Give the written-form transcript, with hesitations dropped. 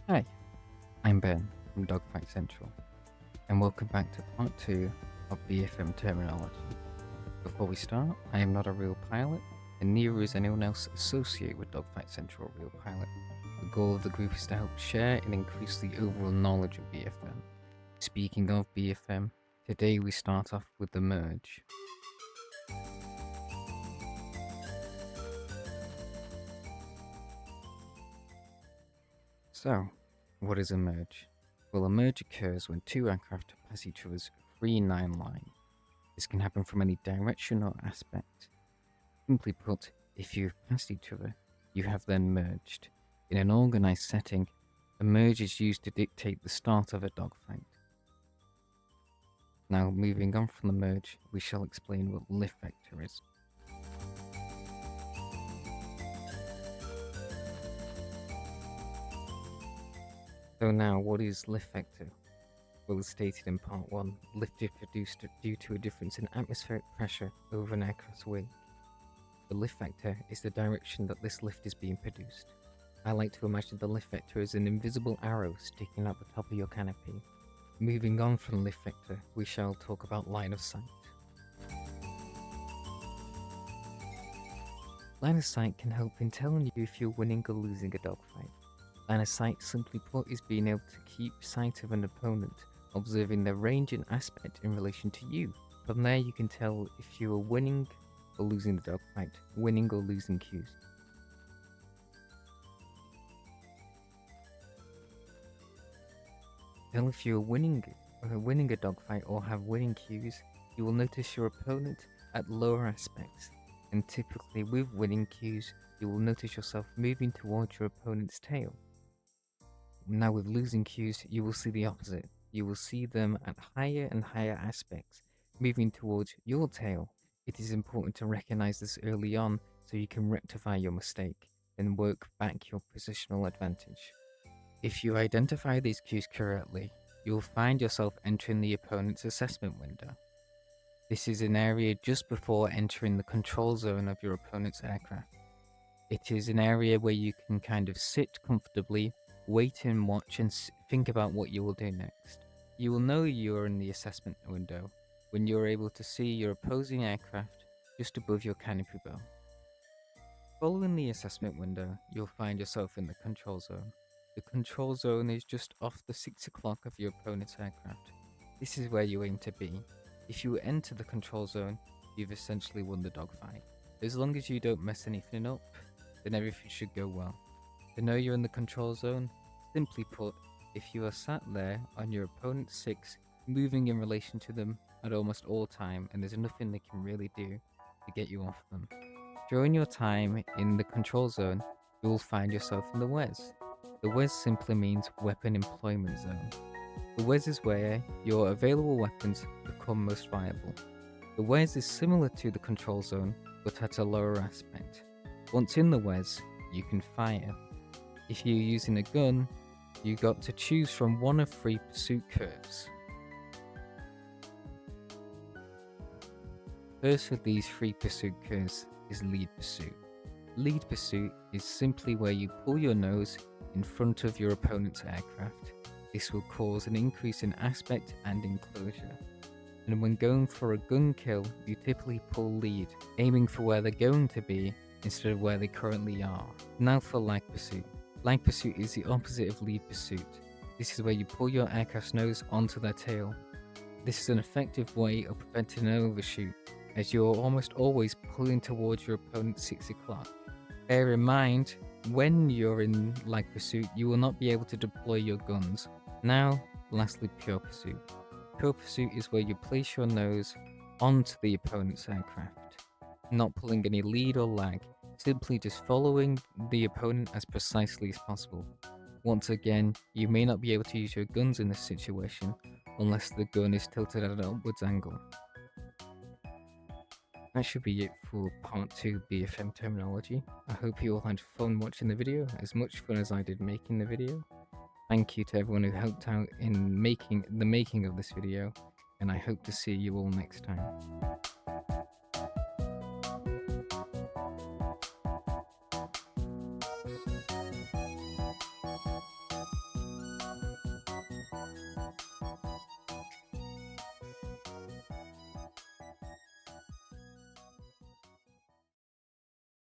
Hi, I'm Ben from Dogfight Central, and welcome back to part 2 of BFM terminology. Before we start, I am not a real pilot, and neither is anyone else associated with Dogfight Central or Real Pilot. The goal of the group is to help share and increase the overall knowledge of BFM. Speaking of BFM, today we start off with the merge. So, what is a merge? Well, a merge occurs when two aircraft pass each other's 3-9 line. This can happen from any direction or aspect. Simply put, if you've passed each other, you have then merged. In an organized setting, a merge is used to dictate the start of a dogfight. Now, moving on from the merge, we shall explain what lift vector is. So now, what is lift vector? Well, as stated in part 1, lift is produced due to a difference in atmospheric pressure over an aircraft's wing. The lift vector is the direction that this lift is being produced. I like to imagine the lift vector as an invisible arrow sticking out the top of your canopy. Moving on from lift vector, we shall talk about line of sight. Line of sight can help in telling you if you're winning or losing a dogfight. Line of sight, simply put, is being able to keep sight of an opponent, observing their range and aspect in relation to you. From there you can tell if you are winning or losing the dogfight, winning or losing cues. Tell if you are winning a dogfight or have winning cues, you will notice your opponent at lower aspects, and typically with winning cues, you will notice yourself moving towards your opponent's tail. Now with losing cues, you will see the opposite. You will see them at higher and higher aspects, moving towards your tail. It is important to recognize this early on so you can rectify your mistake and work back your positional advantage. If you identify these cues correctly, you will find yourself entering the opponent's assessment window. This is an area just before entering the control zone of your opponent's aircraft. It is an area where you can kind of sit comfortably, wait and watch and think about what you will do next. You will know you are in the assessment window when you are able to see your opposing aircraft just above your canopy bow. Following the assessment window, you'll find yourself in the control zone. The control zone is just off the 6 o'clock of your opponent's aircraft. This is where you aim to be. If you enter the control zone, you've essentially won the dogfight. As long as you don't mess anything up, then everything should go well. To know you're in the control zone, simply put, if you are sat there on your opponent's 6, moving in relation to them at almost all time, and there's nothing they can really do to get you off them. During your time in the control zone, you will find yourself in the WES. The WES simply means Weapon Employment Zone. The WES is where your available weapons become most viable. The WES is similar to the control zone, but at a lower aspect. Once in the WES, you can fire. If you're using a gun, you got to choose from one of 3 pursuit curves. First of these 3 pursuit curves is lead pursuit. Lead pursuit is simply where you pull your nose in front of your opponent's aircraft. This will cause an increase in aspect and enclosure. And when going for a gun kill, you typically pull lead, aiming for where they're going to be instead of where they currently are. Now for lag pursuit. Lag pursuit is the opposite of lead pursuit. This is where you pull your aircraft's nose onto their tail. This is an effective way of preventing an overshoot, as you're almost always pulling towards your opponent's 6 o'clock. Bear in mind, when you're in lag pursuit, you will not be able to deploy your guns. Now, lastly, pure pursuit. Pure pursuit is where you place your nose onto the opponent's aircraft, not pulling any lead or lag, simply just following the opponent as precisely as possible. Once again, you may not be able to use your guns in this situation unless the gun is tilted at an upwards angle. That should be it for part 2 BFM terminology. I hope you all had fun watching the video, as much fun as I did making the video. Thank you to everyone who helped out in the making of this video, and I hope to see you all next time.